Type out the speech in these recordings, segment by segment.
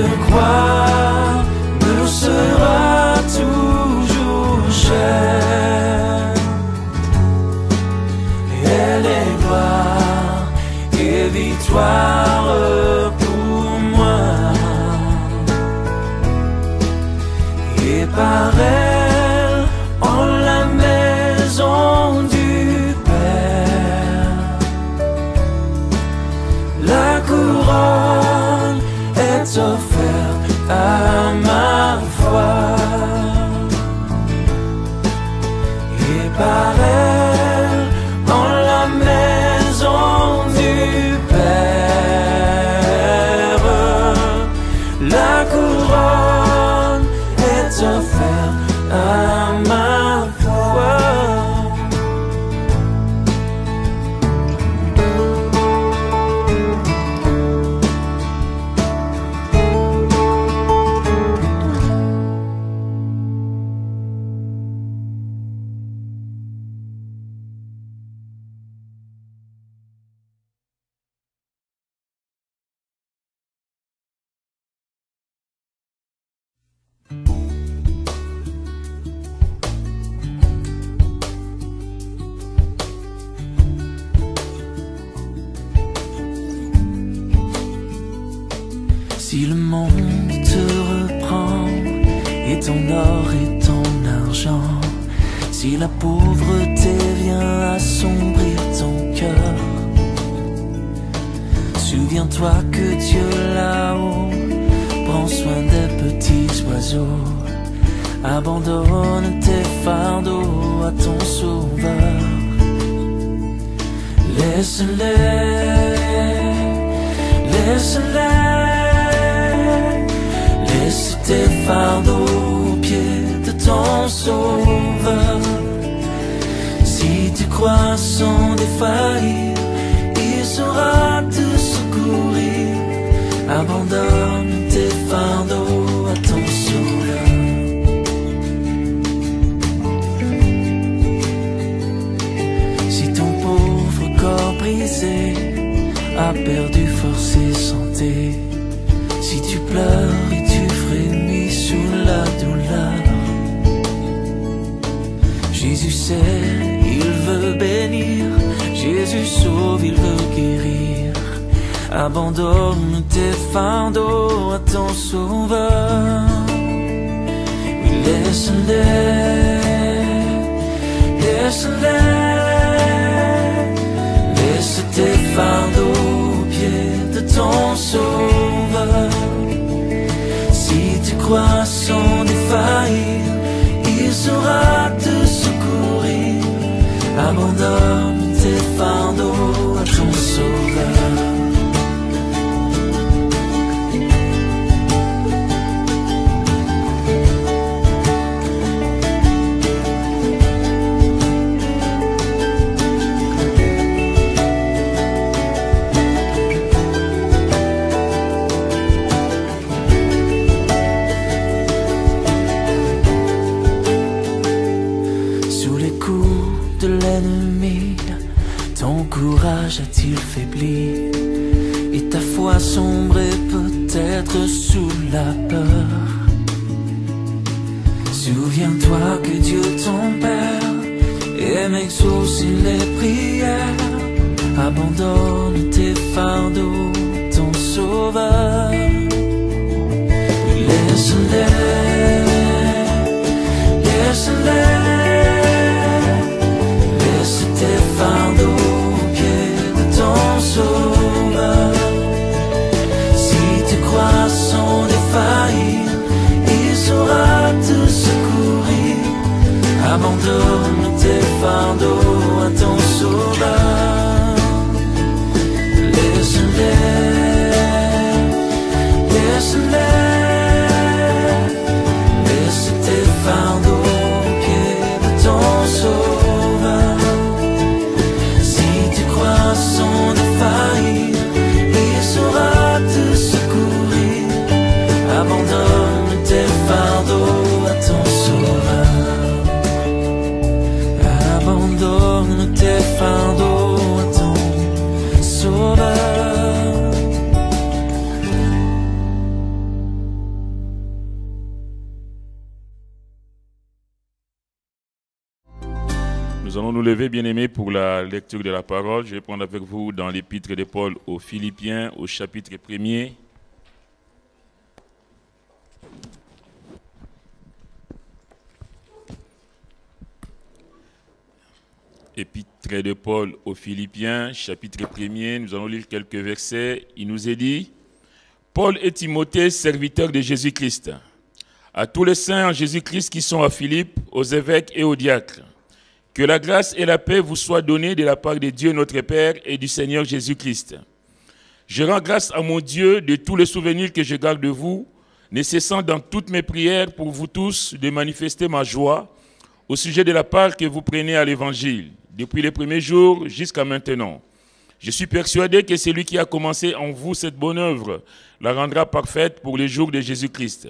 te croire me sera toujours cher. Elle est gloire et victoire pour moi. Et par elle, en la maison du Père, la couronne est offerte à ma foi. Et par elle, en la maison du Père, la couronne est offerte à ma foi. Si le monde te reprend et ton or et ton argent, si la pauvreté vient assombrir ton cœur, souviens-toi que Dieu là-haut prend soin des petits oiseaux. Abandonne tes fardeaux à ton sauveur. Laisse-les, laisse tes fardeaux aux pieds de ton sauveur. Si tu crois sans défaillir, il saura te secourir. Abandonne tes fardeaux à ton sauveur. Si ton pauvre corps brisé a perdu force et santé, si tu pleures et tu frémis sous la douleur, Jésus sait, il veut bénir, Jésus sauve, il veut guérir. Abandonne tes fardeaux à ton sauveur. Oui, laisse-les, laisse tes fardeaux aux pieds de ton sauveur. Si tu crois sans défaillir, il saura te secourir. Abandonne tes fardeaux à ton sauveur. A-t-il faibli et ta foi sombré peut-être sous la peur? Souviens-toi que Dieu ton Père aime exaucer les prières. Abandonne tes fardeaux, ton sauveur. Laisse-les, laisse tes fardeaux ton sauveur. Si tu crois sans défaillir, il saura te secourir. Abandonne tes fardeaux à ton sauveur. Laisse tes fardeaux aux pieds nous lever, bien-aimés, pour la lecture de la parole. Je vais prendre avec vous dans l'épître de Paul aux Philippiens, au chapitre 1er. Épître de Paul aux Philippiens, chapitre 1er, nous allons lire quelques versets. Il nous est dit, « Paul et Timothée, serviteurs de Jésus-Christ, à tous les saints en Jésus-Christ qui sont à Philippe, aux évêques et aux diacres, que la grâce et la paix vous soient données de la part de Dieu notre Père et du Seigneur Jésus-Christ. Je rends grâce à mon Dieu de tous les souvenirs que je garde de vous, ne cessant dans toutes mes prières pour vous tous de manifester ma joie au sujet de la part que vous prenez à l'Évangile, depuis les premiers jours jusqu'à maintenant. Je suis persuadé que celui qui a commencé en vous cette bonne œuvre la rendra parfaite pour les jours de Jésus-Christ.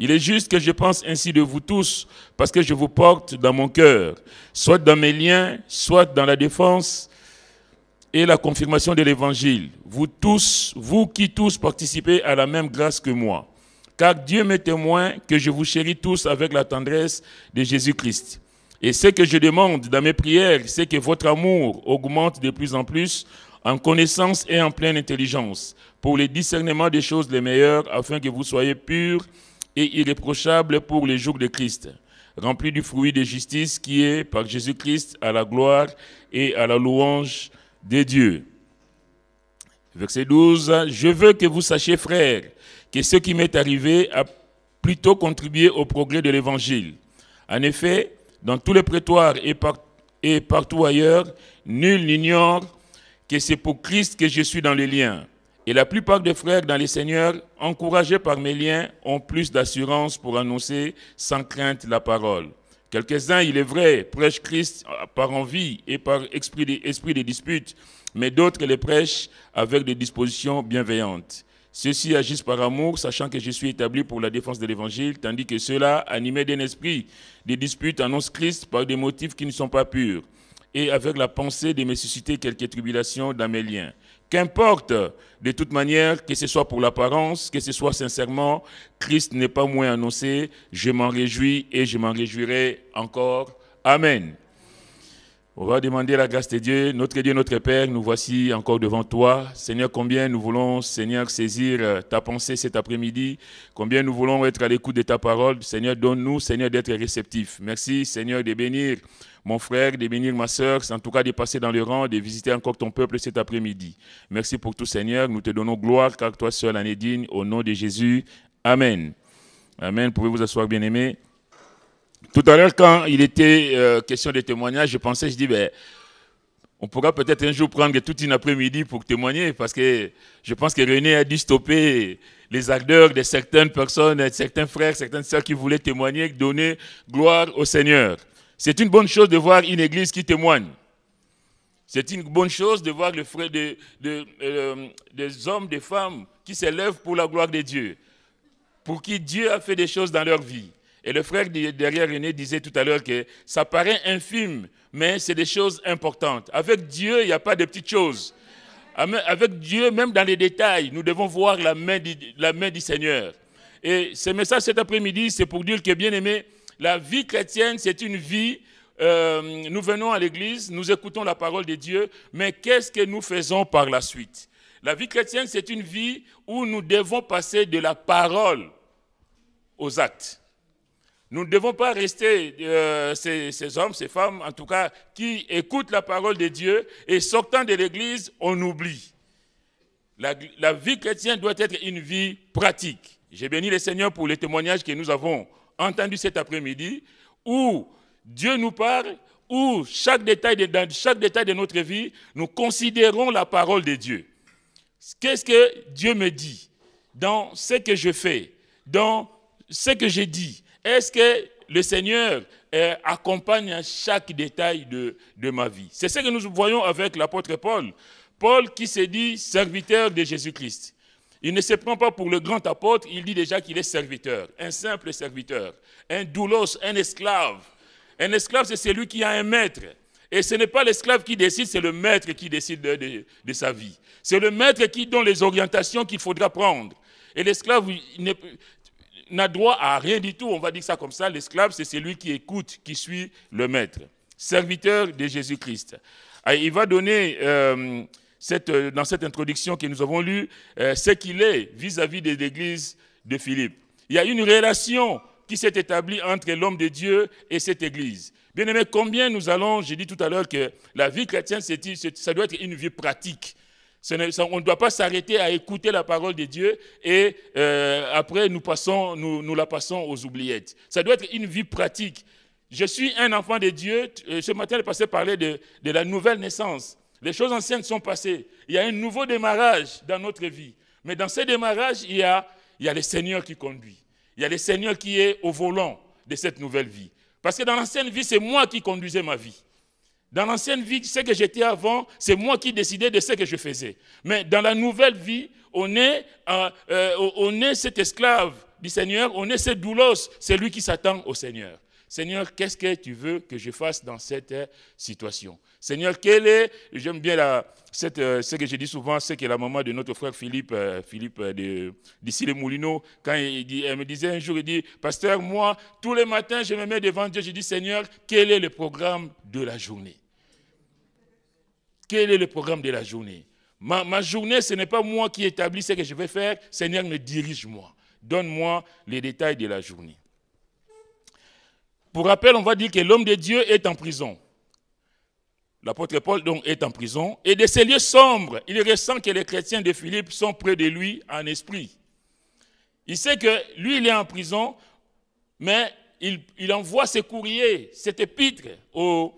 Il est juste que je pense ainsi de vous tous, parce que je vous porte dans mon cœur, soit dans mes liens, soit dans la défense et la confirmation de l'Évangile. Vous tous, vous qui tous participez à la même grâce que moi. Car Dieu m'est témoin que je vous chéris tous avec la tendresse de Jésus-Christ. Et ce que je demande dans mes prières, c'est que votre amour augmente de plus en plus en connaissance et en pleine intelligence, pour le discernement des choses les meilleures, afin que vous soyez purs et irréprochables pour les jours de Christ, remplis du fruit de justice qui est, par Jésus-Christ, à la gloire et à la louange de Dieu. » Verset 12, « Je veux que vous sachiez, frères, que ce qui m'est arrivé a plutôt contribué au progrès de l'Évangile. En effet, dans tous les prétoires et partout ailleurs, nul n'ignore que c'est pour Christ que je suis dans les liens. Et la plupart des frères dans les Seigneurs, encouragés par mes liens, ont plus d'assurance pour annoncer sans crainte la parole. Quelques-uns, il est vrai, prêchent Christ par envie et par esprit de dispute, mais d'autres les prêchent avec des dispositions bienveillantes. Ceux-ci agissent par amour, sachant que je suis établi pour la défense de l'Évangile, tandis que ceux-là, animés d'un esprit de dispute, annoncent Christ par des motifs qui ne sont pas purs, et avec la pensée de me susciter quelques tribulations dans mes liens. Qu'importe, de toute manière, que ce soit pour l'apparence, que ce soit sincèrement, Christ n'est pas moins annoncé, je m'en réjouis et je m'en réjouirai encore. Amen. On va demander la grâce de Dieu, notre Père, nous voici encore devant toi. Seigneur, combien nous voulons, Seigneur, saisir ta pensée cet après-midi, combien nous voulons être à l'écoute de ta parole. Seigneur, donne-nous, Seigneur, d'être réceptifs. Merci, Seigneur, de bénir mon frère, de bénir ma soeur, en tout cas de passer dans le rang, de visiter encore ton peuple cet après-midi. Merci pour tout, Seigneur. Nous te donnons gloire, car toi seul en es digne, au nom de Jésus. Amen. Amen. Pouvez vous asseoir, bien-aimés. Tout à l'heure, quand il était question de témoignage, je dis, on pourra peut-être un jour prendre toute une après-midi pour témoigner, parce que je pense que René a dû stopper les ardeurs de certaines personnes, de certains frères, certaines sœurs qui voulaient témoigner, donner gloire au Seigneur. C'est une bonne chose de voir une église qui témoigne. C'est une bonne chose de voir des hommes, des femmes qui s'élèvent pour la gloire de Dieu, pour qui Dieu a fait des choses dans leur vie. Et le frère derrière René disait tout à l'heure que ça paraît infime, mais c'est des choses importantes. Avec Dieu, il n'y a pas de petites choses. Avec Dieu, même dans les détails, nous devons voir la main du Seigneur. Et ce message cet après-midi, c'est pour dire que, bien aimé, la vie chrétienne, c'est une vie, nous venons à l'église, nous écoutons la parole de Dieu, mais qu'est-ce que nous faisons par la suite? La vie chrétienne, c'est une vie où nous devons passer de la parole aux actes. Nous ne devons pas rester ces hommes, ces femmes, en tout cas, qui écoutent la parole de Dieu et sortant de l'église, on oublie. La vie chrétienne doit être une vie pratique. J'ai béni le Seigneur pour les témoignages que nous avons entendus cet après-midi, où Dieu nous parle, où dans chaque détail de notre vie, nous considérons la parole de Dieu. Qu'est-ce que Dieu me dit dans ce que je fais, dans ce que j'ai dit? Est-ce que le Seigneur accompagne à chaque détail de ma vie? C'est ce que nous voyons avec l'apôtre Paul. Paul qui se dit serviteur de Jésus-Christ. Il ne se prend pas pour le grand apôtre, il dit déjà qu'il est serviteur, un simple serviteur, un doulos, un esclave. Un esclave, c'est celui qui a un maître. Et ce n'est pas l'esclave qui décide, c'est le maître qui décide de sa vie. C'est le maître qui donne les orientations qu'il faudra prendre. Et l'esclave n'a droit à rien du tout, on va dire ça comme ça. L'esclave, c'est celui qui écoute, qui suit le maître. serviteur de Jésus-Christ. Il va donner, dans cette introduction que nous avons lue, ce qu'il est vis-à-vis de l'église de Philippe. Il y a une relation qui s'est établie entre l'homme de Dieu et cette église. Bien aimé, combien nous allons, j'ai dit tout à l'heure que la vie chrétienne, ça doit être une vie pratique. On ne doit pas s'arrêter à écouter la parole de Dieu et après nous la passons aux oubliettes. Ça doit être une vie pratique. Je suis un enfant de Dieu. Ce matin, le pasteur parlait de la nouvelle naissance. Les choses anciennes sont passées. Il y a un nouveau démarrage dans notre vie. Mais dans ce démarrage, il y a le Seigneur qui conduit. Il y a le Seigneur qui est au volant de cette nouvelle vie. Parce que dans l'ancienne vie, c'est moi qui conduisais ma vie. Dans l'ancienne vie, ce que j'étais avant, c'est moi qui décidais de ce que je faisais. Mais dans la nouvelle vie, on est cet esclave du Seigneur, on est ce doulos, c'est lui qui s'attend au Seigneur. Seigneur, qu'est-ce que tu veux que je fasse dans cette situation? Seigneur, j'aime bien ce que je dis souvent, c'est que la maman de notre frère Philippe d'ici les Moulineaux, quand elle me disait un jour, il dit, pasteur, moi, tous les matins, je me mets devant Dieu, je dis, Seigneur, quel est le programme de la journée? Quel est le programme de la journée? Ma journée, ce n'est pas moi qui établis ce que je vais faire, Seigneur, me dirige-moi. Donne-moi les détails de la journée. Pour rappel, on va dire que l'homme de Dieu est en prison. L'apôtre Paul donc est en prison. Et de ces lieux sombres, il ressent que les chrétiens de Philippe sont près de lui en esprit. Il sait que lui, il est en prison, mais il envoie ses courriers, cette épître aux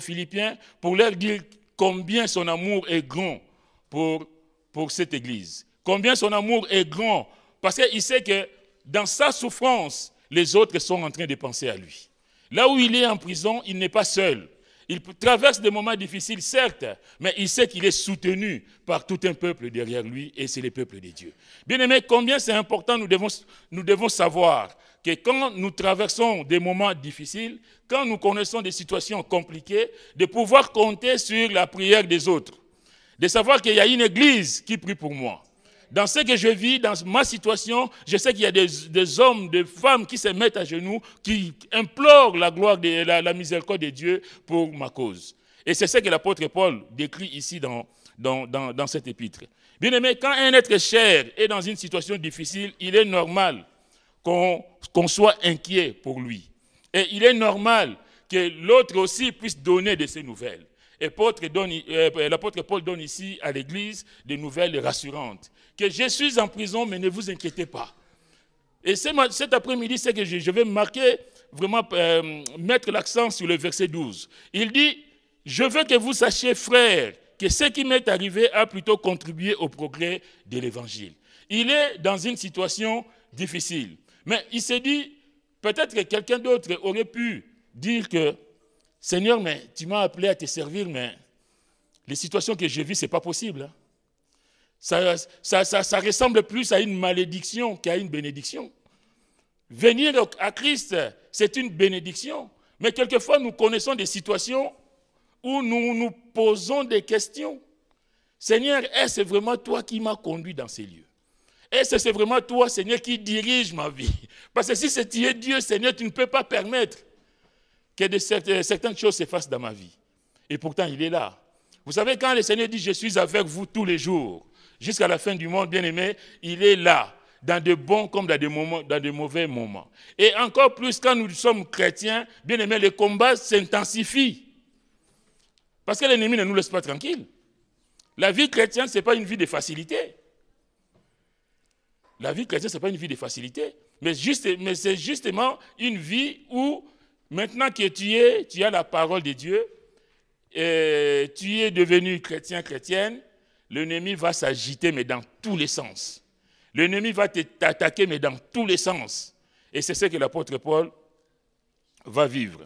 Philippiens pour leur dire combien son amour est grand pour cette église. Combien son amour est grand. Parce qu'il sait que dans sa souffrance, les autres sont en train de penser à lui. Là où il est en prison, il n'est pas seul. Il traverse des moments difficiles, certes, mais il sait qu'il est soutenu par tout un peuple derrière lui, et c'est le peuple de Dieu. Bien aimé, combien c'est important, nous devons savoir que quand nous traversons des moments difficiles, quand nous connaissons des situations compliquées, de pouvoir compter sur la prière des autres, de savoir qu'il y a une église qui prie pour moi. Dans ce que je vis, dans ma situation, je sais qu'il y a des hommes, des femmes qui se mettent à genoux, qui implorent la gloire, la miséricorde de Dieu pour ma cause. Et c'est ce que l'apôtre Paul décrit ici dans cette épître. Bien aimé, quand un être cher est dans une situation difficile, il est normal qu'on soit inquiet pour lui. Et il est normal que l'autre aussi puisse donner de ses nouvelles. Et l'apôtre Paul donne ici à l'église des nouvelles rassurantes. Que je suis en prison, mais ne vous inquiétez pas. Et cet après-midi, c'est que je vais marquer, vraiment mettre l'accent sur le verset 12. Il dit, je veux que vous sachiez, frères, que ce qui m'est arrivé a plutôt contribué au progrès de l'évangile. Il est dans une situation difficile. Mais il s'est dit, peut-être que quelqu'un d'autre aurait pu dire que, Seigneur, mais tu m'as appelé à te servir, mais les situations que je vis, ce n'est pas possible. Hein? Ça ressemble plus à une malédiction qu'à une bénédiction. Venir à Christ, c'est une bénédiction. Mais quelquefois, nous connaissons des situations où nous nous posons des questions. Seigneur, est-ce vraiment toi qui m'as conduit dans ces lieux? Est-ce que c'est vraiment toi, Seigneur, qui dirige ma vie? Parce que si c'est Dieu, Seigneur, tu ne peux pas permettre que certaines choses se fassent dans ma vie. Et pourtant, il est là. Vous savez, quand le Seigneur dit « Je suis avec vous tous les jours », jusqu'à la fin du monde, bien-aimé, il est là, dans de bons comme dans de mauvais moments. Et encore plus, quand nous sommes chrétiens, bien-aimé, le combat s'intensifie. Parce que l'ennemi ne nous laisse pas tranquilles. La vie chrétienne, ce n'est pas une vie de facilité. La vie chrétienne, ce n'est pas une vie de facilité. Mais c'est justement une vie où, maintenant que tu as la parole de Dieu, et tu es devenu chrétienne, l'ennemi va s'agiter, mais dans tous les sens. L'ennemi va t'attaquer, mais dans tous les sens. Et c'est ce que l'apôtre Paul va vivre.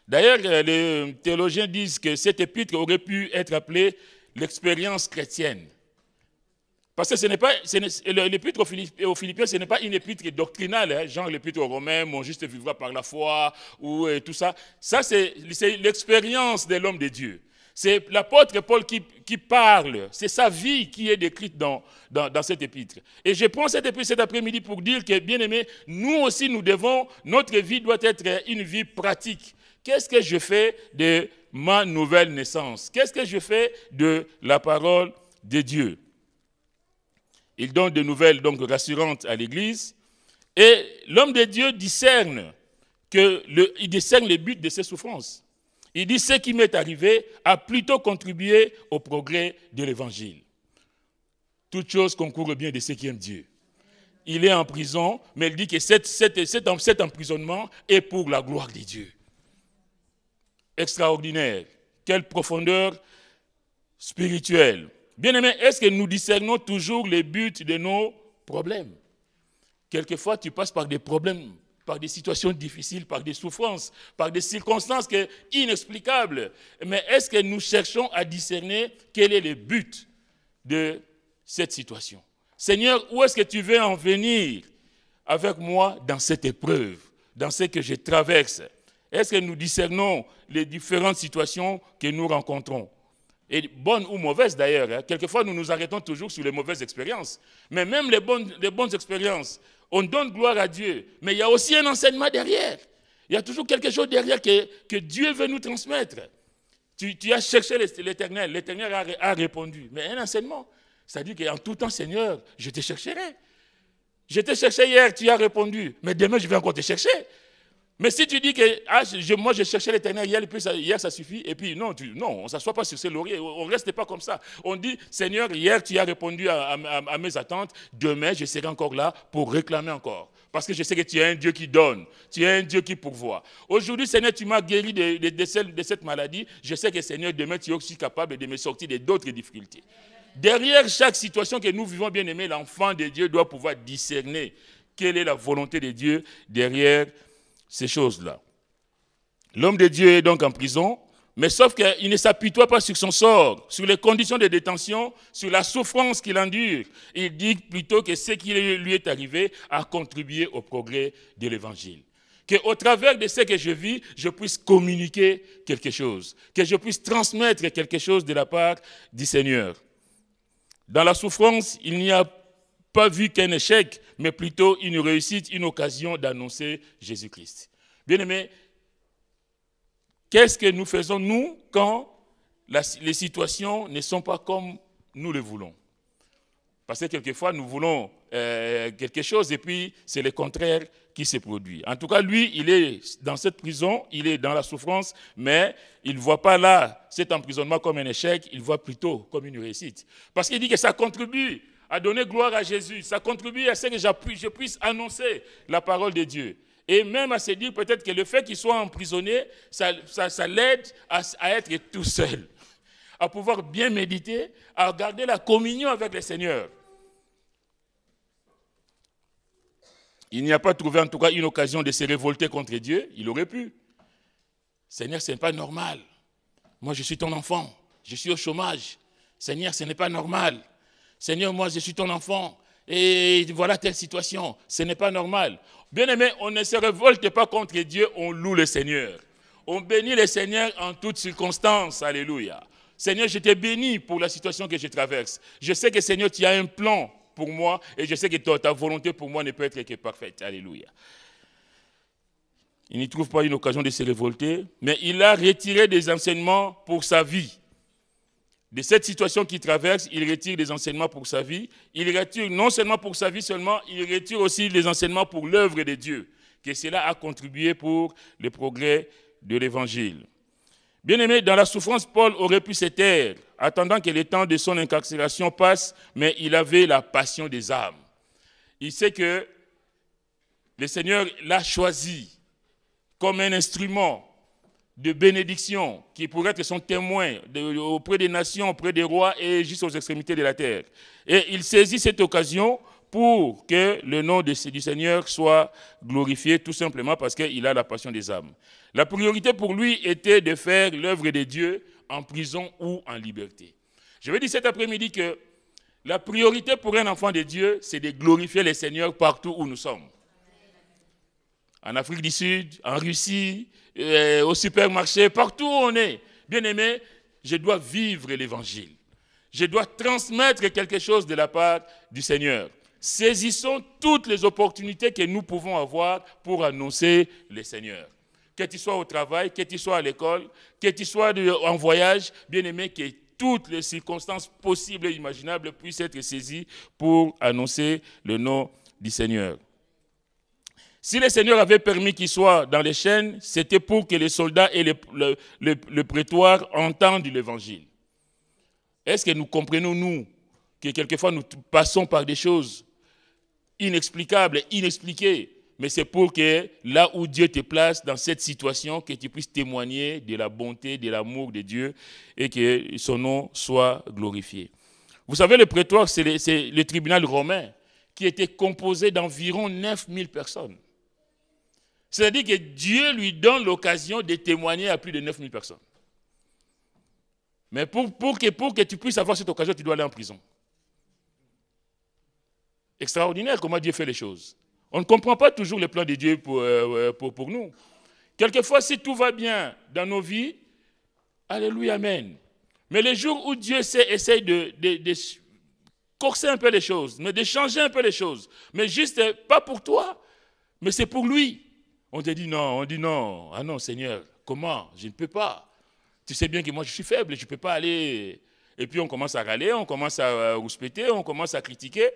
D'ailleurs, les théologiens disent que cette épître aurait pu être appelée l'expérience chrétienne. Parce que l'épître aux Philippiens, ce n'est pas une épître doctrinale, hein, genre l'épître aux Romains, on juste vivra par la foi, ou tout ça. Ça, c'est l'expérience de l'homme de Dieu. C'est l'apôtre Paul qui parle, c'est sa vie qui est décrite dans cette épître. Et je prends cette épître cet après-midi pour dire que, bien aimé, nous aussi, notre vie doit être une vie pratique. Qu'est-ce que je fais de ma nouvelle naissance? Qu'est-ce que je fais de la parole de Dieu? Il donne de nouvelles donc rassurantes à l'Église. Et l'homme de Dieu discerne le but de ses souffrances. Il dit, ce qui m'est arrivé a plutôt contribué au progrès de l'Évangile. Toute chose concourt bien de ceux qui aiment Dieu. Il est en prison, mais il dit que cet emprisonnement est pour la gloire de Dieu. Extraordinaire. Quelle profondeur spirituelle. Bien-aimés, est-ce que nous discernons toujours les buts de nos problèmes? Quelquefois, tu passes par des problèmes, par des situations difficiles, par des souffrances, par des circonstances inexplicables. Mais est-ce que nous cherchons à discerner quel est le but de cette situation? Seigneur, où est-ce que tu veux en venir avec moi dans cette épreuve, dans ce que je traverse? Est-ce que nous discernons les différentes situations que nous rencontrons? Et bonnes ou mauvaises d'ailleurs. Hein. Quelquefois, nous nous arrêtons toujours sur les mauvaises expériences. Mais même les bonnes expériences, on donne gloire à Dieu. Mais il y a aussi un enseignement derrière. Il y a toujours quelque chose derrière que Dieu veut nous transmettre. Tu as cherché l'Éternel. L'Éternel a répondu. Mais un enseignement, c'est-à-dire qu'en tout temps, Seigneur, je te chercherai. Je te cherchais hier, tu as répondu. Mais demain, je vais encore te chercher. Mais si tu dis que moi je cherchais l'Éternel hier ça suffit, et puis non, on ne s'assoit pas sur ses lauriers, on ne reste pas comme ça. On dit, Seigneur, hier tu as répondu à mes attentes, demain je serai encore là pour réclamer encore. Parce que je sais que tu es un Dieu qui donne, tu es un Dieu qui pourvoit. Aujourd'hui, Seigneur, tu m'as guéri de cette maladie, je sais que Seigneur, demain tu es aussi capable de me sortir d'autres difficultés. Derrière chaque situation que nous vivons, bien aimé, l'enfant de Dieu doit pouvoir discerner quelle est la volonté de Dieu derrière ces choses-là. L'homme de Dieu est donc en prison, mais sauf qu'il ne s'appuie pas sur son sort, sur les conditions de détention, sur la souffrance qu'il endure. Il dit plutôt que ce qui lui est arrivé a contribué au progrès de l'Évangile. Qu'au travers de ce que je vis, je puisse communiquer quelque chose, que je puisse transmettre quelque chose de la part du Seigneur. Dans la souffrance, il n'y a pas vu qu'un échec, mais plutôt une réussite, une occasion d'annoncer Jésus-Christ. Bien-aimés, qu'est-ce que nous faisons, nous, quand les situations ne sont pas comme nous le voulons? Parce que quelquefois, nous voulons quelque chose et puis c'est le contraire qui se produit. En tout cas, lui, il est dans cette prison, il est dans la souffrance, mais il ne voit pas là cet emprisonnement comme un échec, il voit plutôt comme une réussite. Parce qu'il dit que ça contribue à donner gloire à Jésus, ça contribue à ce que je puisse annoncer la parole de Dieu. Et même à se dire peut-être que le fait qu'il soit emprisonné, ça l'aide à être tout seul, à pouvoir bien méditer, à garder la communion avec le Seigneur. Il n'y a pas trouvé en tout cas une occasion de se révolter contre Dieu, il aurait pu. Seigneur, ce n'est pas normal. Moi, je suis ton enfant, je suis au chômage. Seigneur, ce n'est pas normal. Seigneur, moi, je suis ton enfant. Et voilà telle situation. Ce n'est pas normal. Bien-aimé, on ne se révolte pas contre Dieu, on loue le Seigneur. On bénit le Seigneur en toutes circonstances. Alléluia. Seigneur, je te bénis pour la situation que je traverse. Je sais que, Seigneur, tu as un plan pour moi et je sais que ta volonté pour moi ne peut être que parfaite. Alléluia. Il n'y trouve pas une occasion de se révolter, mais il a retiré des enseignements pour sa vie. De cette situation qu'il traverse, il retire des enseignements pour sa vie. Il retire non seulement pour sa vie seulement, il retire aussi des enseignements pour l'œuvre de Dieu, que cela a contribué pour le progrès de l'Évangile. Bien-aimé, dans la souffrance, Paul aurait pu se taire, attendant que le temps de son incarcération passe, mais il avait la passion des âmes. Il sait que le Seigneur l'a choisi comme un instrument de bénédiction qui pourrait être son témoin auprès des nations, auprès des rois et jusqu'aux extrémités de la terre. Et il saisit cette occasion pour que le nom du Seigneur soit glorifié, tout simplement parce qu'il a la passion des âmes. La priorité pour lui était de faire l'œuvre de Dieu en prison ou en liberté. Je veux dire cet après-midi que la priorité pour un enfant de Dieu, c'est de glorifier le Seigneur partout où nous sommes. En Afrique du Sud, en Russie, au supermarché, partout où on est. Bien-aimé, je dois vivre l'Évangile. Je dois transmettre quelque chose de la part du Seigneur. Saisissons toutes les opportunités que nous pouvons avoir pour annoncer le Seigneur. que tu sois au travail, que tu sois à l'école, que tu sois en voyage, bien-aimé, que toutes les circonstances possibles et imaginables puissent être saisies pour annoncer le nom du Seigneur. Si le Seigneur avait permis qu'il soit dans les chaînes, c'était pour que les soldats et le prétoire entendent l'évangile. Est-ce que nous comprenons, nous, que quelquefois nous passons par des choses inexplicables, inexpliquées, mais c'est pour que là où Dieu te place dans cette situation, que tu puisses témoigner de la bonté, de l'amour de Dieu et que son nom soit glorifié. Vous savez, le prétoire, c'est le tribunal romain qui était composé d'environ 9000 personnes. C'est-à-dire que Dieu lui donne l'occasion de témoigner à plus de 9000 personnes. Mais pour que tu puisses avoir cette occasion, tu dois aller en prison. Extraordinaire comment Dieu fait les choses. On ne comprend pas toujours les plans de Dieu pour nous. Quelquefois, si tout va bien dans nos vies, alléluia, amen. Mais les jours où Dieu essaye de corser un peu les choses, mais de changer un peu les choses, mais juste pas pour toi, mais c'est pour lui. On te dit non, ah non Seigneur, comment? Je ne peux pas. Tu sais bien que moi je suis faible, je ne peux pas aller. Et puis on commence à râler, on commence à rouspéter, on commence à critiquer.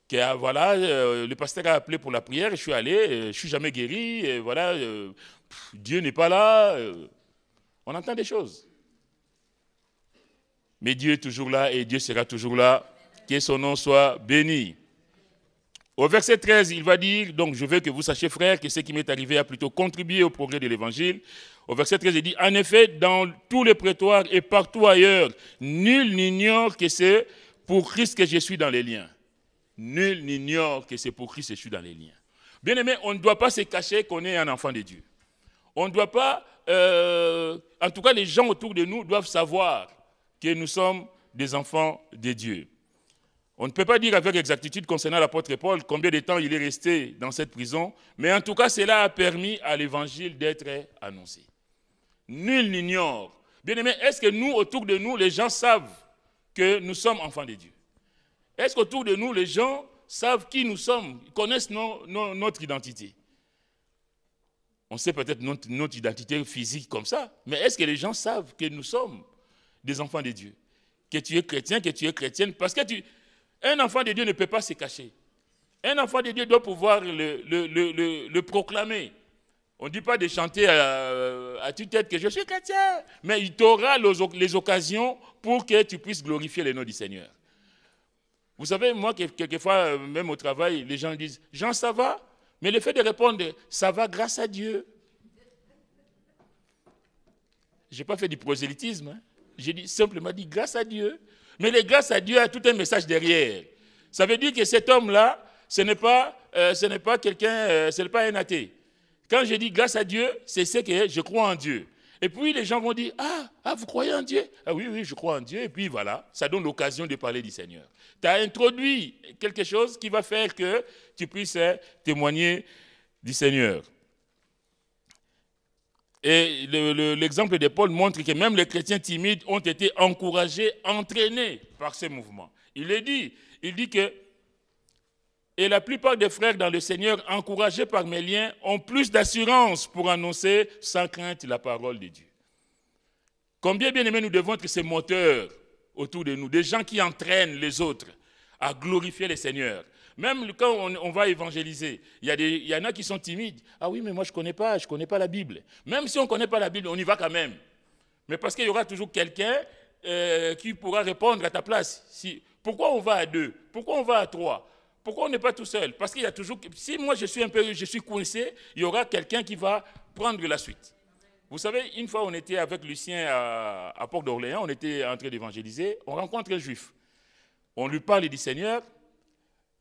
Que voilà, le pasteur a appelé pour la prière, je suis allé, je ne suis jamais guéri, et voilà, Dieu n'est pas là. On entend des choses. Mais Dieu est toujours là et Dieu sera toujours là. Que son nom soit béni. Au verset 13, il va dire, donc je veux que vous sachiez, frères, que ce qui m'est arrivé a plutôt contribué au progrès de l'évangile. Au verset 13, il dit, en effet, dans tous les prétoires et partout ailleurs, nul n'ignore que c'est pour Christ que je suis dans les liens. Nul n'ignore que c'est pour Christ que je suis dans les liens. Bien aimé, on ne doit pas se cacher qu'on est un enfant de Dieu. On ne doit pas, en tout cas les gens autour de nous doivent savoir que nous sommes des enfants de Dieu. On ne peut pas dire avec exactitude concernant l'apôtre Paul combien de temps il est resté dans cette prison, mais en tout cas, cela a permis à l'évangile d'être annoncé. Nul n'ignore. Bien-aimé, est-ce que nous, autour de nous, les gens savent que nous sommes enfants de Dieu? Est-ce qu'autour de nous, les gens savent qui nous sommes, connaissent notre identité? On sait peut-être notre identité physique comme ça, mais est-ce que les gens savent que nous sommes des enfants de Dieu? Que tu es chrétien, que tu es chrétienne, parce que un enfant de Dieu ne peut pas se cacher. Un enfant de Dieu doit pouvoir le proclamer. On ne dit pas de chanter à tue-tête que je suis chrétien, mais il t'aura les occasions pour que tu puisses glorifier le nom du Seigneur. Vous savez, moi, quelquefois, même au travail, les gens disent « Jean, ça va ?» Mais le fait de répondre « Ça va grâce à Dieu », je n'ai pas fait du prosélytisme, hein. J'ai simplement dit « Grâce à Dieu ». Mais les grâces à Dieu a tout un message derrière. Ça veut dire que cet homme-là, ce n'est pas quelqu'un, ce n'est pas un athée. Quand je dis grâce à Dieu, c'est ce que je crois en Dieu. Et puis les gens vont dire, vous croyez en Dieu? Ah oui, je crois en Dieu. Et puis voilà, ça donne l'occasion de parler du Seigneur. Tu as introduit quelque chose qui va faire que tu puisses témoigner du Seigneur. Et l'exemple de Paul montre que même les chrétiens timides ont été encouragés, entraînés par ce mouvement. Il dit que et la plupart des frères dans le Seigneur, encouragés par mes liens, ont plus d'assurance pour annoncer sans crainte la parole de Dieu. Combien bien aimés nous devons être ces moteurs autour de nous, des gens qui entraînent les autres à glorifier le Seigneur. Même quand on va évangéliser, il y en a qui sont timides. Ah oui, mais moi je ne connais pas la Bible. Même si on ne connaît pas la Bible, on y va quand même. Mais parce qu'il y aura toujours quelqu'un qui pourra répondre à ta place. Pourquoi on va à 2? Pourquoi on va à 3? Pourquoi on n'est pas tout seul? Parce qu'il y a toujours... Si moi je suis coincé, il y aura quelqu'un qui va prendre la suite. Vous savez, une fois on était avec Lucien à Port d'Orléans, on était en train d'évangéliser, on rencontre un juif. On lui parle du Seigneur.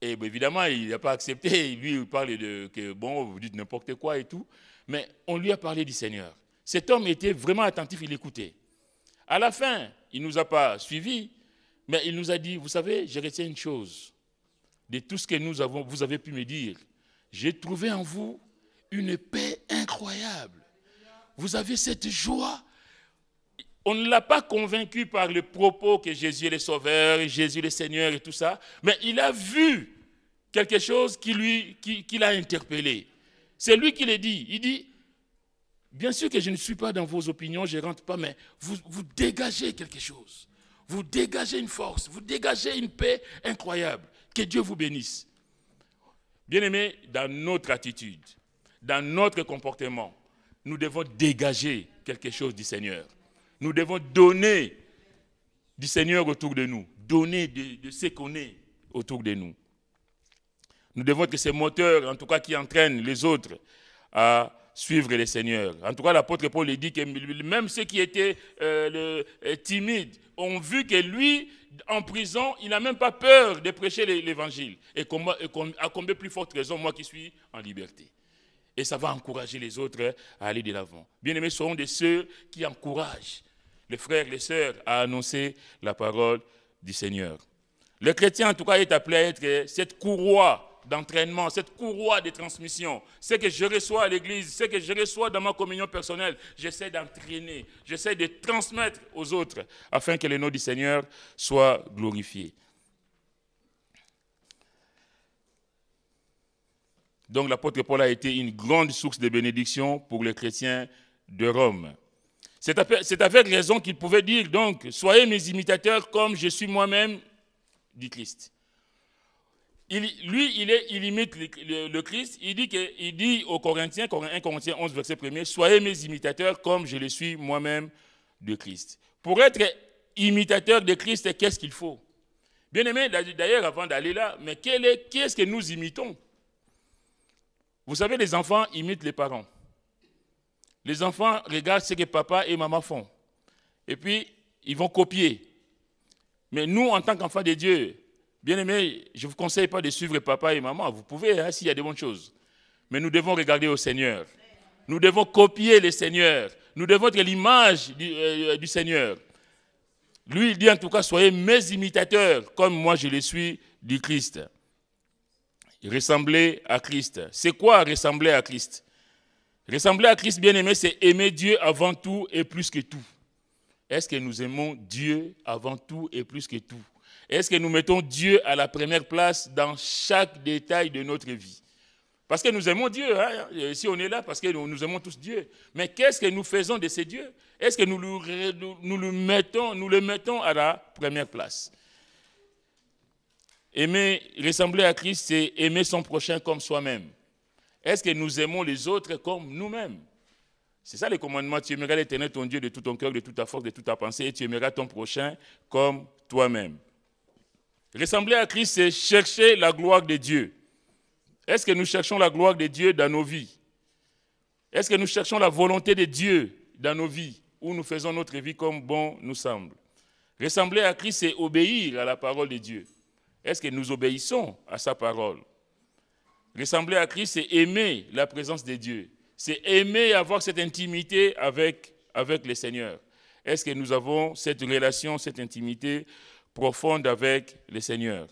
Et bien, évidemment, il n'a pas accepté. Lui, il parle que, bon, vous dites n'importe quoi et tout. Mais on lui a parlé du Seigneur. Cet homme était vraiment attentif, il écoutait. À la fin, il ne nous a pas suivis, mais il nous a dit, vous savez, je retiens une chose. De tout ce que vous avez pu me dire, j'ai trouvé en vous une paix incroyable. Vous avez cette joie. On ne l'a pas convaincu par le propos que Jésus est le Sauveur, Jésus le Seigneur et tout ça, mais il a vu quelque chose qui l'a interpellé. C'est lui qui le dit. Il dit, Bien sûr que je ne suis pas dans vos opinions, je ne rentre pas, mais vous dégagez quelque chose. Vous dégagez une force, vous dégagez une paix incroyable. Que Dieu vous bénisse. Bien-aimés, dans notre attitude, dans notre comportement, nous devons dégager quelque chose du Seigneur. Nous devons donner du Seigneur autour de nous, donner de ce qu'on est autour de nous. Nous devons être ces moteurs, en tout cas, qui entraînent les autres à suivre le Seigneur. En tout cas, l'apôtre Paul dit que même ceux qui étaient timides ont vu que lui, en prison, il n'a même pas peur de prêcher l'évangile. Et à combien plus forte raison, moi qui suis en liberté. Et ça va encourager les autres à aller de l'avant. Bien-aimés, seront de ceux qui encouragent les frères et les sœurs à annoncer la parole du Seigneur. Le chrétien, en tout cas, est appelé à être cette courroie d'entraînement, cette courroie de transmission. Ce que je reçois à l'église, ce que je reçois dans ma communion personnelle, j'essaie d'entraîner, j'essaie de transmettre aux autres afin que le nom du Seigneur soit glorifié. Donc l'apôtre Paul a été une grande source de bénédiction pour les chrétiens de Rome. C'est avec raison qu'il pouvait dire, donc, soyez mes imitateurs comme je suis moi-même du Christ. Il imite le Christ, il dit aux Corinthiens, 1 Corinthiens 11, verset 1er, soyez mes imitateurs comme je le suis moi-même de Christ. Pour être imitateur de Christ, qu'est-ce qu'il faut? Bien aimé, d'ailleurs, avant d'aller là, mais qu'est-ce que nous imitons? Vous savez, les enfants imitent les parents. Les enfants regardent ce que papa et maman font. Et puis, ils vont copier. Mais nous, en tant qu'enfants de Dieu, bien aimé, je ne vous conseille pas de suivre papa et maman. Vous pouvez, hein, s'il y a des bonnes choses. Mais nous devons regarder au Seigneur. Nous devons copier le Seigneur. Nous devons être l'image du Seigneur. Lui, il dit en tout cas, soyez mes imitateurs, comme moi je le suis du Christ. Ressembler à Christ. C'est quoi ressembler à Christ? Ressembler à Christ, bien aimé, c'est aimer Dieu avant tout et plus que tout. Est-ce que nous aimons Dieu avant tout et plus que tout? Est-ce que nous mettons Dieu à la première place dans chaque détail de notre vie? Parce que nous aimons Dieu, hein? Si on est là, parce que nous aimons tous Dieu. Mais qu'est-ce que nous faisons de ces dieux? Est-ce que nous le mettons à la première place? Aimer, ressembler à Christ, c'est aimer son prochain comme soi-même. Est-ce que nous aimons les autres comme nous-mêmes? C'est ça le commandement. Tu aimeras l'Éternel ton Dieu de tout ton cœur, de toute ta force, de toute ta pensée, et tu aimeras ton prochain comme toi-même. Ressembler à Christ, c'est chercher la gloire de Dieu. Est-ce que nous cherchons la gloire de Dieu dans nos vies? Est-ce que nous cherchons la volonté de Dieu dans nos vies, où nous faisons notre vie comme bon nous semble? Ressembler à Christ, c'est obéir à la parole de Dieu. Est-ce que nous obéissons à sa parole? Ressembler à Christ, c'est aimer la présence de Dieu. C'est aimer avoir cette intimité avec le Seigneur. Est-ce que nous avons cette relation, cette intimité profonde avec le Seigneur?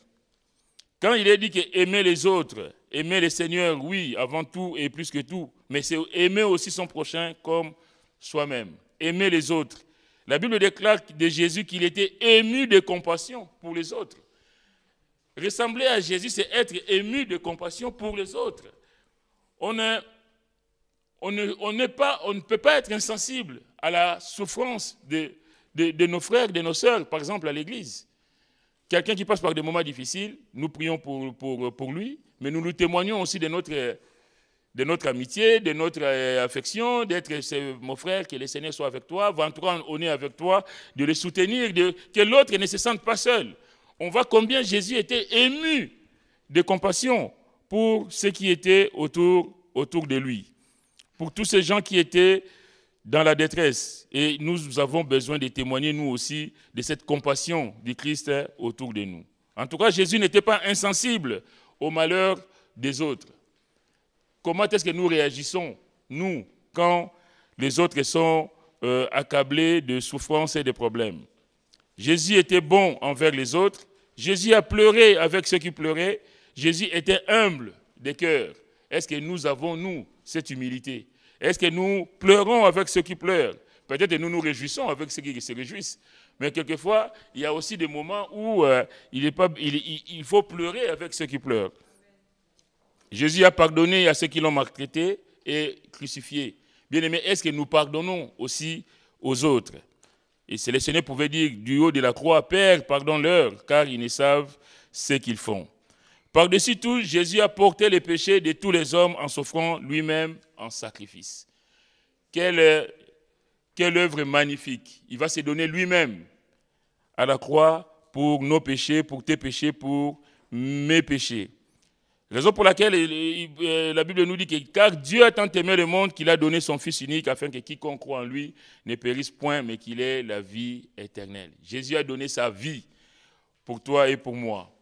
Quand il est dit que aimer les autres, aimer le Seigneur, oui, avant tout et plus que tout, mais c'est aimer aussi son prochain comme soi-même. Aimer les autres. La Bible déclare de Jésus qu'il était ému de compassion pour les autres. Ressembler à Jésus, c'est être ému de compassion pour les autres. On ne peut pas être insensible à la souffrance de nos frères, de nos sœurs, par exemple à l'église. Quelqu'un qui passe par des moments difficiles, nous prions pour lui, mais nous lui témoignons aussi de notre amitié, de notre affection, d'être mon frère, que le Seigneur soit avec toi, ventre on est avec toi, de le soutenir, que l'autre ne se sente pas seul. On voit combien Jésus était ému de compassion pour ceux qui étaient autour de lui, pour tous ces gens qui étaient dans la détresse. Et nous avons besoin de témoigner, nous aussi, de cette compassion du Christ autour de nous. En tout cas, Jésus n'était pas insensible au malheur des autres. Comment est-ce que nous réagissons, nous, quand les autres sont accablés de souffrances et de problèmes? Jésus était bon envers les autres. Jésus a pleuré avec ceux qui pleuraient. Jésus était humble de cœur. Est-ce que nous avons, nous, cette humilité? Est-ce que nous pleurons avec ceux qui pleurent? Peut-être que nous nous réjouissons avec ceux qui se réjouissent. Mais quelquefois, il y a aussi des moments où il faut pleurer avec ceux qui pleurent. Jésus a pardonné à ceux qui l'ont maltraité et crucifié. Bien-aimés, est-ce que nous pardonnons aussi aux autres? Et c'est le Seigneur pouvait dire du haut de la croix, Père, pardonne-leur, car ils ne savent ce qu'ils font. Par-dessus tout, Jésus a porté les péchés de tous les hommes en s'offrant lui-même en sacrifice. Quelle œuvre magnifique! Il va se donner lui-même à la croix pour nos péchés, pour tes péchés, pour mes péchés. Raison pour laquelle la Bible nous dit que car Dieu a tant aimé le monde qu'il a donné son Fils unique afin que quiconque croit en lui ne périsse point, mais qu'il ait la vie éternelle. Jésus a donné sa vie pour toi et pour moi.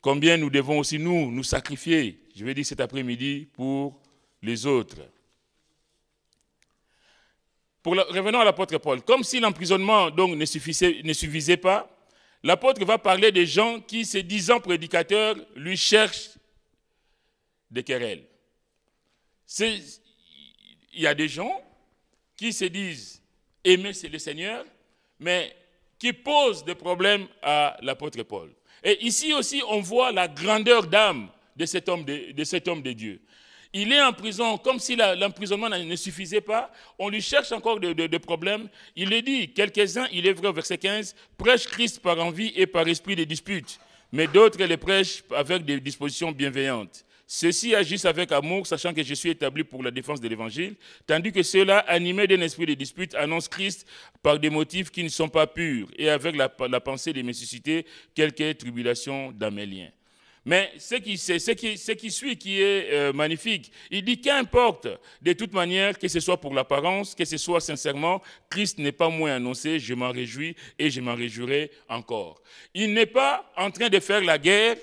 Combien nous devons aussi nous sacrifier, je vais dire cet après-midi, pour les autres. Revenons à l'apôtre Paul. Comme si l'emprisonnement donc ne suffisait pas, l'apôtre va parler des gens qui, se disant prédicateurs, lui cherchent des querelles. Il y a des gens qui se disent aimer le Seigneur, mais qui posent des problèmes à l'apôtre Paul. Et ici aussi, on voit la grandeur d'âme de cet homme de Dieu. Il est en prison, comme si l'emprisonnement ne suffisait pas. On lui cherche encore des problèmes. Il le dit, quelques-uns, il est vrai au verset 15, prêchent Christ par envie et par esprit de dispute, mais d'autres les prêchent avec des dispositions bienveillantes. Ceux-ci agissent avec amour, sachant que je suis établi pour la défense de l'Évangile, tandis que ceux-là, animés d'un esprit de dispute, annoncent Christ par des motifs qui ne sont pas purs et avec la pensée de me susciter quelques tribulations dans mes liens. Mais ce qui suit, qui est magnifique, il dit qu'importe, de toute manière, que ce soit pour l'apparence, que ce soit sincèrement, Christ n'est pas moins annoncé, je m'en réjouis et je m'en réjouirai encore. Il n'est pas en train de faire la guerre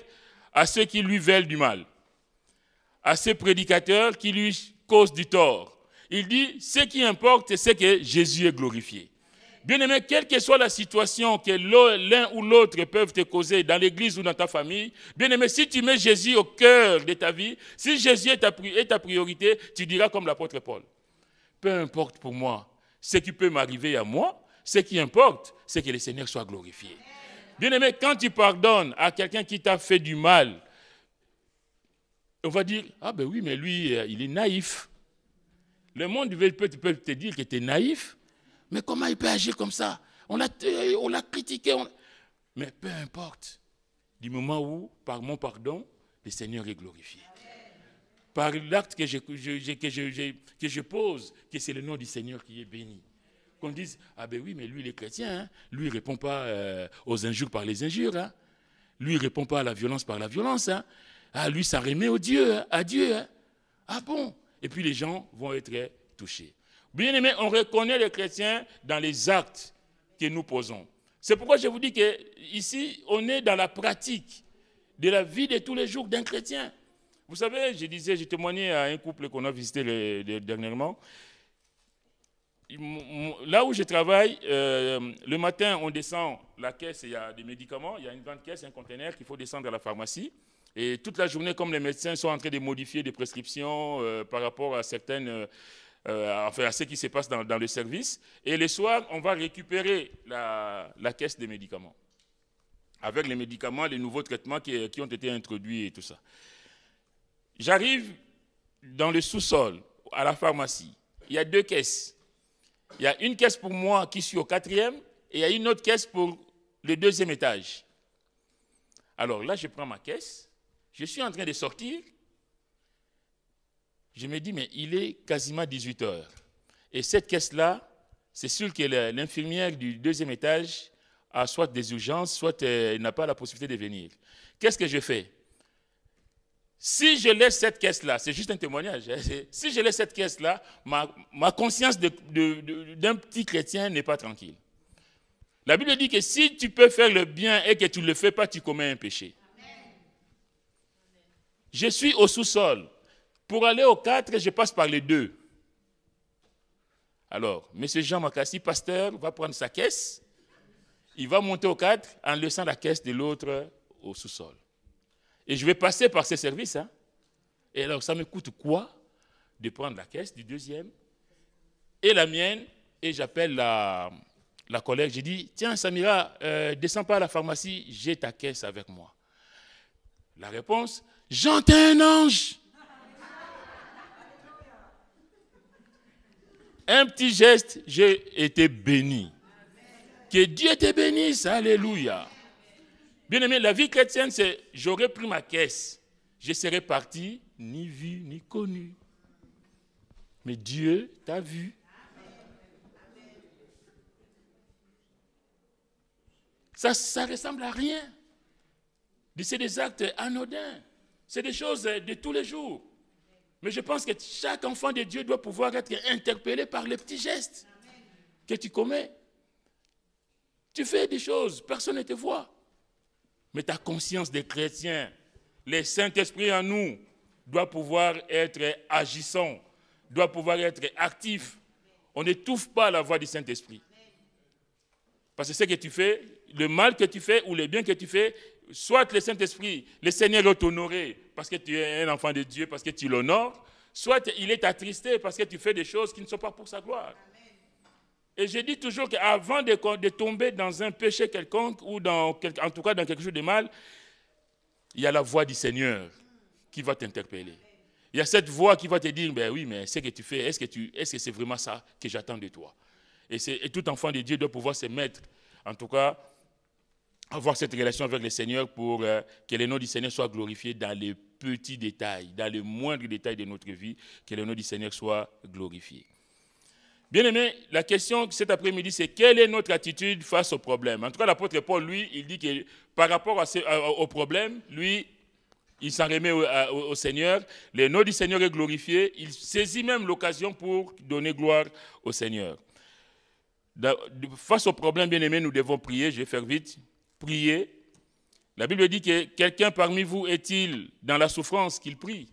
à ceux qui lui veulent du mal, à ces prédicateurs qui lui causent du tort. Il dit, ce qui importe, c'est que Jésus est glorifié. Bien-aimé, quelle que soit la situation que l'un ou l'autre peuvent te causer dans l'église ou dans ta famille, bien-aimé, si tu mets Jésus au cœur de ta vie, si Jésus est ta priorité, tu diras comme l'apôtre Paul, peu importe pour moi ce qui peut m'arriver à moi, ce qui importe, c'est que le Seigneur soit glorifié. Bien-aimé, quand tu pardonnes à quelqu'un qui t'a fait du mal, on va dire, ah ben oui, mais lui, il est naïf. Le monde peut te dire que tu es naïf. Mais comment il peut agir comme ça? On l'a critiqué. Mais peu importe. Du moment où, par mon pardon, le Seigneur est glorifié. Par l'acte que je pose, que c'est le nom du Seigneur qui est béni. Qu'on dise, ah ben oui, mais lui, il est chrétien. Hein? Lui, il ne répond pas aux injures par les injures. Hein? Lui, il ne répond pas à la violence par la violence. Hein? Ah, lui, ça remet à Dieu. Hein? Ah bon? Et puis les gens vont être touchés. Bien aimé, on reconnaît les chrétiens dans les actes que nous posons. C'est pourquoi je vous dis qu'ici, on est dans la pratique de la vie de tous les jours d'un chrétien. Vous savez, j'ai témoigné à un couple qu'on a visité dernièrement. Là où je travaille, le matin, on descend la caisse, il y a des médicaments, il y a une grande caisse, un conteneur qu'il faut descendre à la pharmacie. Et toute la journée, comme les médecins sont en train de modifier des prescriptions par rapport à certaines... enfin à ce qui se passe dans le service. Et le soir, on va récupérer la caisse des médicaments. Avec les médicaments, les nouveaux traitements qui ont été introduits et tout ça. J'arrive dans le sous-sol, à la pharmacie. Il y a 2 caisses. Il y a une caisse pour moi qui suis au 4e et il y a une autre caisse pour le 2e étage. Alors là, je prends ma caisse. Je suis en train de sortir. Je me dis, mais il est quasiment 18 heures. Et cette caisse-là, c'est sûr que l'infirmière du 2e étage a soit des urgences, soit elle n'a pas la possibilité de venir. Qu'est-ce que je fais? Si je laisse cette caisse-là, c'est juste un témoignage, hein, si je laisse cette caisse-là, ma conscience d'un petit chrétien n'est pas tranquille. La Bible dit que si tu peux faire le bien et que tu ne le fais pas, tu commets un péché. Amen. Je suis au sous-sol. Pour aller au 4, je passe par les 2. Alors, M. Jean Makassi, pasteur, va prendre sa caisse. Il va monter au 4 en laissant la caisse de l'autre au sous-sol. Et je vais passer par ces services. Hein. Et alors, ça me coûte quoi de prendre la caisse du 2e et la mienne, et j'appelle la collègue. J'ai dit, tiens, Samira, descends pas à la pharmacie, j'ai ta caisse avec moi. La réponse, j'entends un ange. un petit geste, j'ai été béni. Que Dieu te bénisse, alléluia. Bien aimé, la vie chrétienne, c'est j'aurais pris ma caisse, je serais parti, ni vu, ni connu. Mais Dieu t'a vu. Ça ressemble à rien. C'est des actes anodins. C'est des choses de tous les jours. Mais je pense que chaque enfant de Dieu doit pouvoir être interpellé par les petits gestes que tu commets. Tu fais des choses, personne ne te voit. Mais ta conscience de chrétien, le Saint-Esprit en nous, doit pouvoir être agissant, doit pouvoir être actif. On n'étouffe pas la voix du Saint-Esprit. Parce que ce que tu fais, le mal que tu fais ou le bien que tu fais, soit le Saint-Esprit, le Seigneur est honoré parce que tu es un enfant de Dieu, parce que tu l'honores, soit il est attristé parce que tu fais des choses qui ne sont pas pour sa gloire. Et je dis toujours qu'avant de tomber dans un péché quelconque ou en tout cas dans quelque chose de mal, il y a la voix du Seigneur qui va t'interpeller. Il y a cette voix qui va te dire, ben oui, mais ce que tu fais, est-ce que c'est vraiment ça que j'attends de toi? Et tout enfant de Dieu doit pouvoir se mettre, en tout cas, avoir cette relation avec le Seigneur pour que le nom du Seigneur soit glorifié dans les petits détails, dans les moindres détails de notre vie, que le nom du Seigneur soit glorifié. Bien aimé, la question cet après-midi, c'est quelle est notre attitude face au problème? En tout cas, l'apôtre Paul, lui, il dit que par rapport au problème, lui, il s'en remet au Seigneur, le nom du Seigneur est glorifié, il saisit même l'occasion pour donner gloire au Seigneur. Face au problème, bien aimé, nous devons prier, je vais faire vite, prier. La Bible dit que quelqu'un parmi vous est-il dans la souffrance qu'il prie?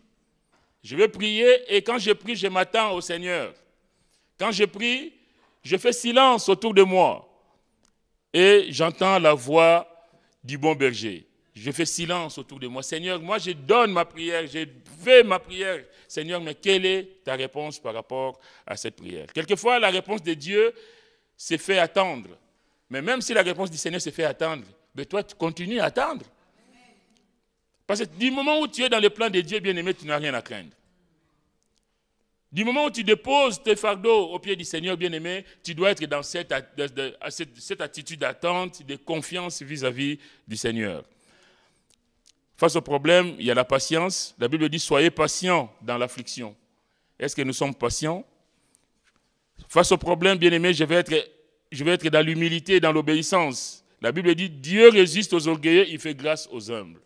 Je vais prier et quand je prie, je m'attends au Seigneur. Quand je prie, je fais silence autour de moi et j'entends la voix du bon berger. Je fais silence autour de moi. Seigneur, moi je donne ma prière, je fais ma prière. Seigneur, mais quelle est ta réponse par rapport à cette prière? Quelquefois, la réponse de Dieu s'est fait attendre. Mais même si la réponse du Seigneur s'est fait attendre, mais toi, tu continues à attendre. Parce que du moment où tu es dans le plan de Dieu, bien-aimé, tu n'as rien à craindre. Du moment où tu déposes tes fardeaux au pied du Seigneur, bien-aimé, tu dois être dans cette attitude d'attente, de confiance vis-à-vis du Seigneur. Face au problème, il y a la patience. La Bible dit, soyez patients dans l'affliction. Est-ce que nous sommes patients? Face au problème, bien-aimé, je vais être dans l'humilité et dans l'obéissance. La Bible dit, Dieu résiste aux orgueilleux, il fait grâce aux humbles.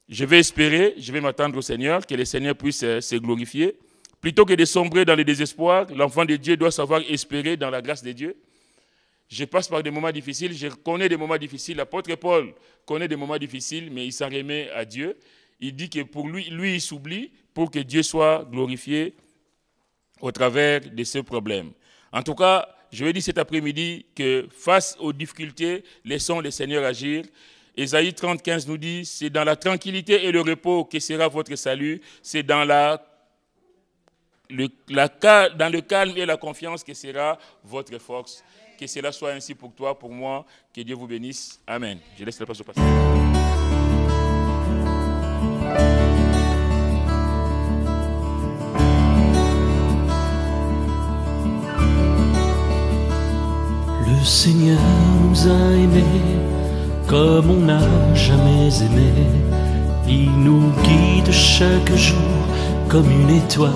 Je vais espérer, je vais m'attendre au Seigneur, que le Seigneur puisse se glorifier. Plutôt que de sombrer dans le désespoir, l'enfant de Dieu doit savoir espérer dans la grâce de Dieu. Je passe par des moments difficiles, je connais des moments difficiles. L'apôtre Paul connaît des moments difficiles, mais il s'en remet à Dieu. Il dit que pour lui, il s'oublie pour que Dieu soit glorifié au travers de ce problème. En tout cas, je vais dire cet après-midi que face aux difficultés, laissons le Seigneur agir. Ésaïe 30, 15 nous dit, c'est dans la tranquillité et le repos que sera votre salut, c'est dans le calme et la confiance que sera votre force. Que cela soit ainsi pour toi, pour moi, que Dieu vous bénisse. Amen. Je laisse la place au pasteur. Le Seigneur nous a aimés comme on n'a jamais aimé. Il nous guide chaque jour comme une étoile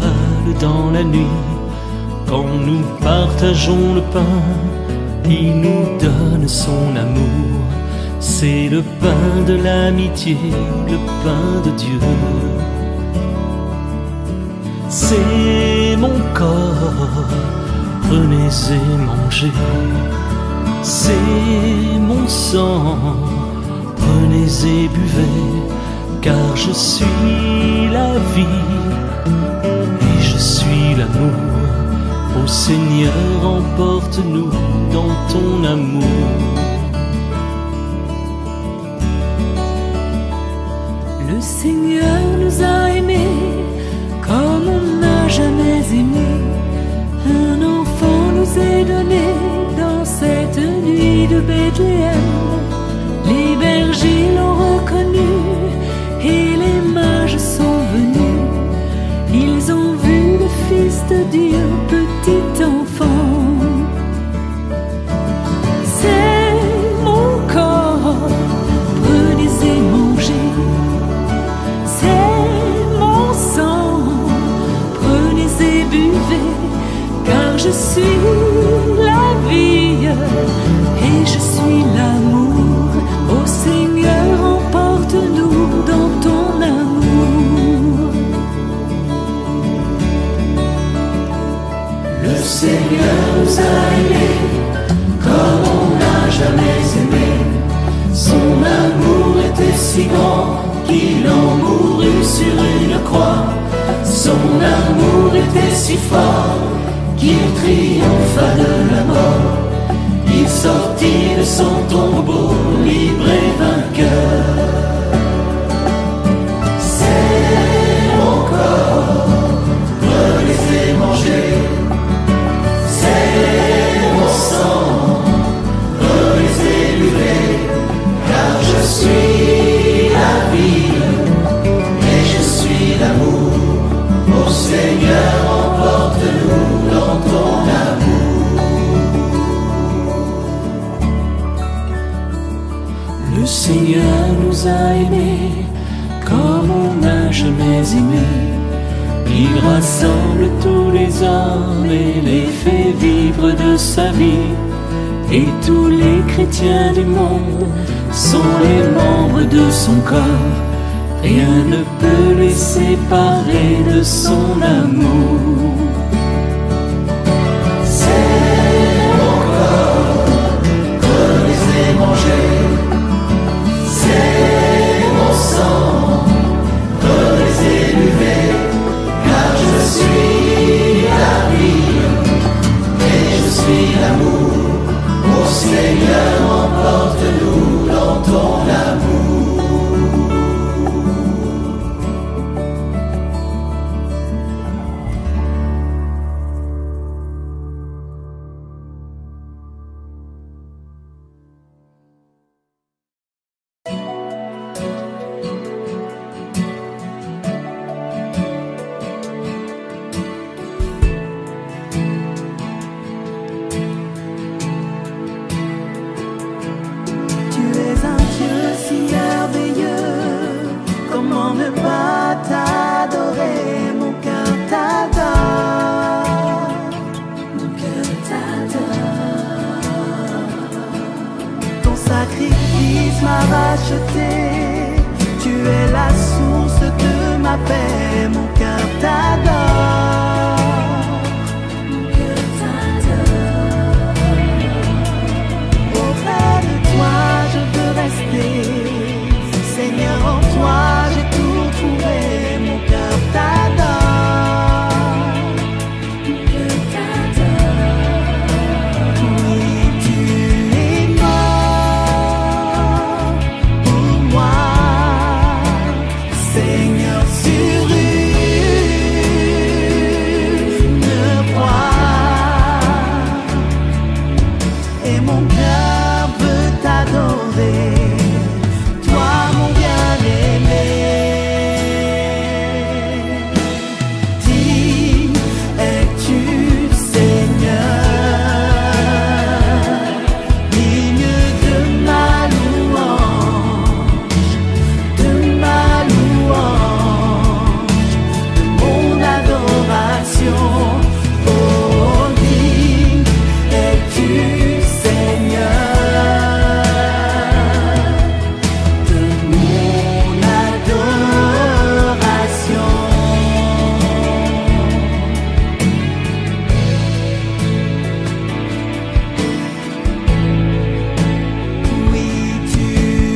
dans la nuit. Quand nous partageons le pain, il nous donne son amour. C'est le pain de l'amitié, le pain de Dieu. C'est mon corps, prenez et mangez. C'est mon sang, prenez et buvez, car je suis la vie et je suis l'amour. Ô Seigneur, emporte-nous dans ton amour. Le Seigneur nous a aimés comme on n'a jamais aimé. Un enfant nous est donné dans cette nuit de Bethléem. Les bergers l'ont reconnu et les mages sont venus. Ils ont vu le Fils de Dieu nous a aimés comme on n'a jamais aimé. Son amour était si grand qu'il en mourut sur une croix. Son amour était si fort qu'il triompha de la mort. Il sortit de son tombeau libre et vainqueur. C'est mon corps, prenez et mangez. C'est mon sang, prenez et buvez. Car je suis la vie et je suis l'amour. Ô Seigneur, emporte-nous dans ton amour. Le Seigneur nous a aimés comme on n'a jamais aimé. Il rassemble tous les hommes et les fait vivre de sa vie. Et tous les chrétiens du monde sont les membres de son corps. Rien ne peut les séparer de son amour. C'est mon corps, prenez et mangez. C'est mon sang, prenez et buvez. Car je suis la vie et je suis l'amour. Ô Seigneur, emporte-nous dans ton amour. Tu es la source de ma paix, mon cœur t'adore. Mon cœur t'adore. Auprès de toi je veux rester. Seigneur, en toi j'ai tout trouvé. Mon cœur t'adore. Mon cœur t'adore. Oui, tu es mort pour moi. Seigneur, sur une croix. Et mon cœur veut t'adorer. Toi, mon bien-aimé. Qui es-tu, Seigneur, digne de ma louange, de mon adoration. Oh, digne es-tu, Seigneur, de mon adoration. Oui, tu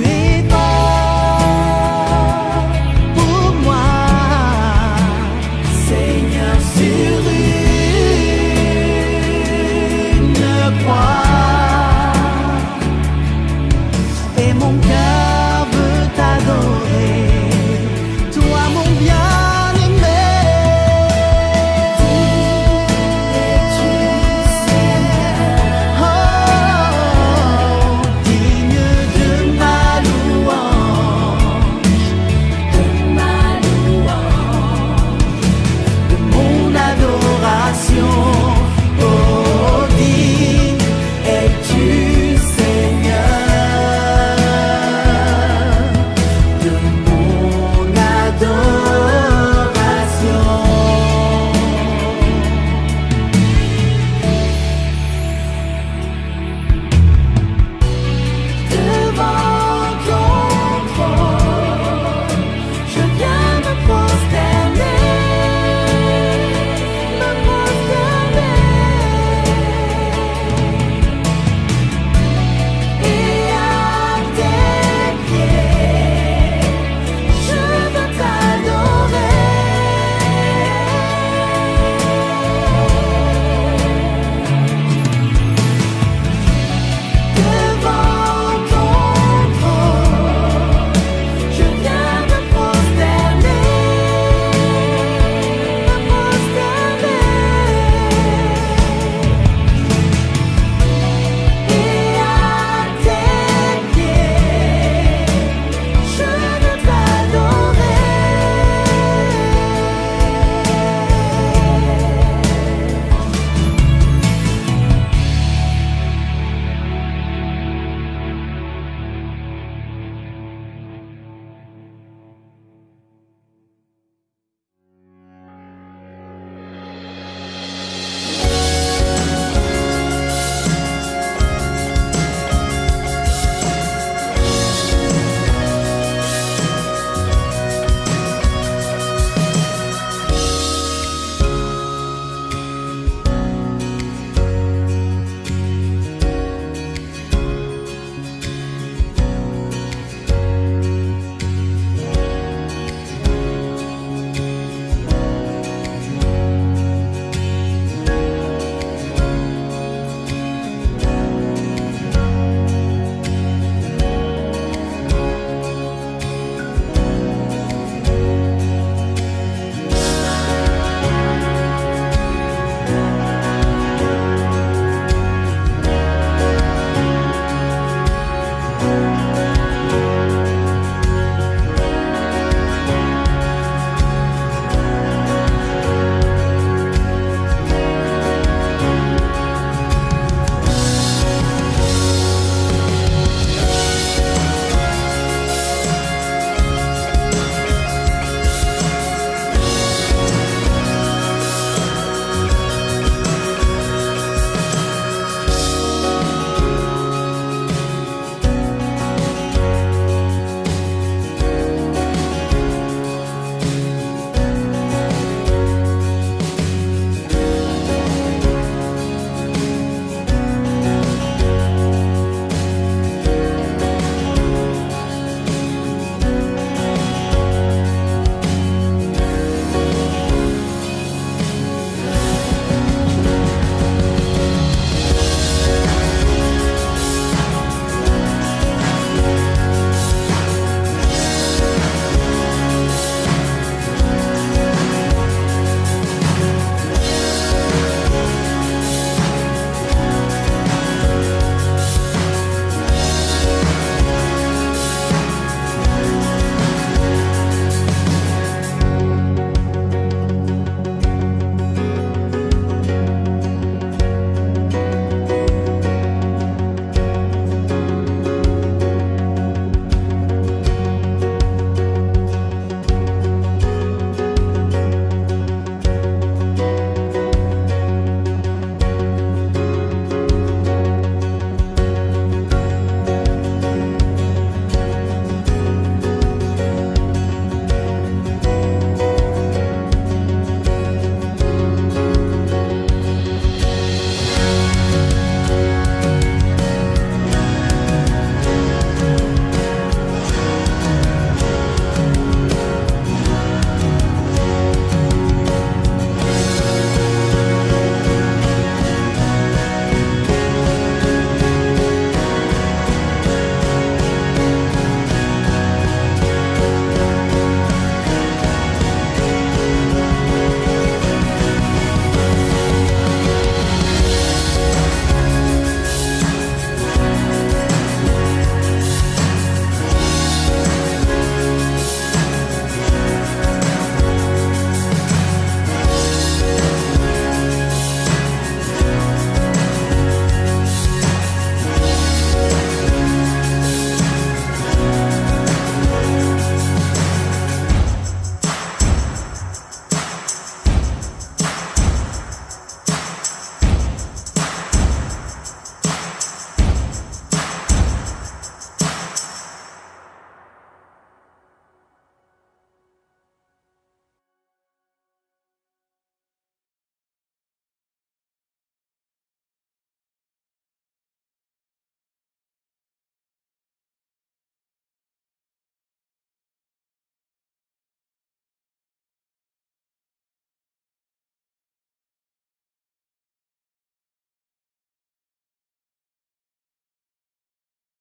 es mort pour moi, Seigneur, sur une croix.